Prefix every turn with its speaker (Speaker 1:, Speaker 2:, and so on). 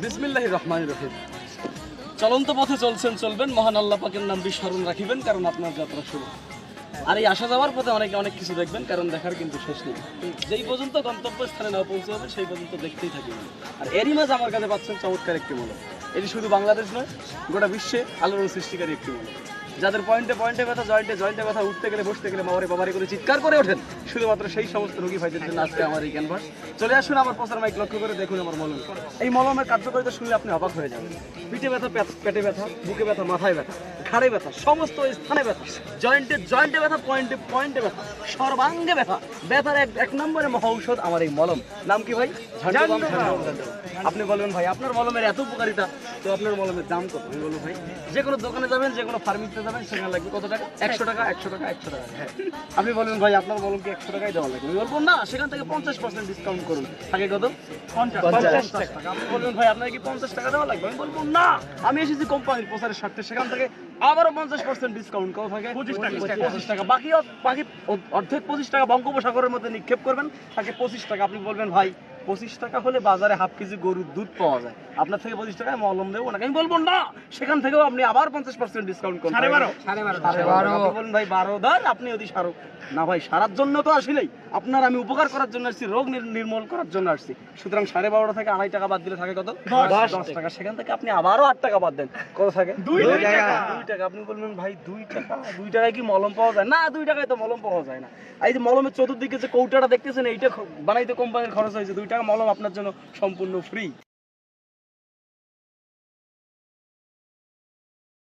Speaker 1: বিসমিল্লাহির রহমানির রহিম। চলন্ত পথে চলছেন, চলবেন, মহান আল্লাহ পাকের নাম বিস্মরণ রাখিবেন, কারণ আপনার যাত্রা শুরু। আর এই আসা যাওয়ার পথে অনেক কিছু দেখবেন, কারণ দেখার কিন্তু শেষ নেই। যেই পর্যন্ত গন্তব্যস্থানে না পৌঁছে হবে সেই পর্যন্ত দেখতেই থাকিবেন। আর এরই মাঝে আমার কাছে পাচ্ছেন চমৎকার একটি মূলক। এটি শুধু বাংলাদেশ নয়, গোটা বিশ্বে আলোড়ন সৃষ্টিকারী একটি মূলক, যাদের পয়েন্টে পয়েন্টে ব্যথা, জয়েন্টে ব্যথা, উঠতে গেলে বসতে গেলে বাবারে করে চিৎকার করে ওঠেন, শুধুমাত্র সেই সমস্ত রোগী ভাইদের জন্য আজকে আমার এই ক্যানভাস। চলে আসুন আমার প্রচার মাইক লক্ষ্য করে দেখুন আমার মলম। এই মলমের কার্যকারিতা শুনলে আপনি অবাক হয়ে যাবেন। পিঠে ব্যথা, পেটে ব্যথা, বুকে ব্যথা, মাথায় ব্যথা, ঘাড়ে ব্যথা, সমস্ত স্থানে ব্যথা, জয়েন্টে ব্যথা, পয়েন্টে ব্যথা, সর্বাঙ্গে ব্যথা, ব্যথার এক নম্বরে মহা ঔষধ আমার এই মলম। নাম কি ভাই? ঝান্ডু বাম। আপনি বলবেন ভাই আপনার মলমের এত উপকারিতা, তো আপনার মলমের দাম কত? আমি বলবো ভাই যে কোনো দোকানে যাবেন, যে কোনো ফার্মেসিতে যাবেন, সেখানে লাগবে কত টাকা? 100 টাকা, 100 টাকা, 100 টাকা। হ্যাঁ, আপনি বলবেন ভাই আপনার মলম কি 100 টাকায় দেওয়া লাগবে? আমি বলবো না, সেখান থেকে 50% ডিসকাউন্ট করুন। থাকে কত? 50 টাকা। আপনি বলবেন ভাই আপনার কি 50 টাকা দেওয়া লাগবে? আমি বলবো না, আমি এসেছি কোম্পানির প্রচারের স্বার্থে, সেখান থেকে আবারও 50% ডিসকাউন্ট কত থাকে? 25 টাকা। বাকি অর্ধেক 25 টাকা বঙ্গোপসাগরের মধ্যে নিক্ষেপ করবেন, থাকে 25 টাকা। আপনি বলবেন ভাই 25 টাকা হলে বাজারে হাফ কেজি গরুর দুধ পাওয়া যায়, আপনার থেকে 25 টাকায় মলম দেবো না। আমি বলবো না, সেখান থেকেও আপনি আবার 50% ডিসকাউন্ট করুন। 12.5 আপনি বলুন ভাই 12 ধর, আপনি যদি সারো না ভাই, সারার জন্য তো আসলেই আপনার আমি উপকার করার জন্য আসছি, রোগ নির্মূল করার জন্য আসছি। সুতরাং 12.5 থেকে 2.5 টাকা বাদ দিলে থাকে কত? 10 টাকা। সেখান থেকে আপনি আবারও 8 টাকা বাদ দেন, কত থাকে? 2 টাকা। আপনি বলবেন ভাই 2 টাকায় কি মলম পাওয়া যায়? না, 2 টাকায় তো মলম পাওয়া যায় না। এই যে মলমের চতুর্দিকে যে কৌটাটা দেখতেছেন, এইটা বানাইতে কোম্পানির খরচ হয়েছে 2 টাকা। মলম আপনার জন্য সম্পূর্ণ ফ্রি।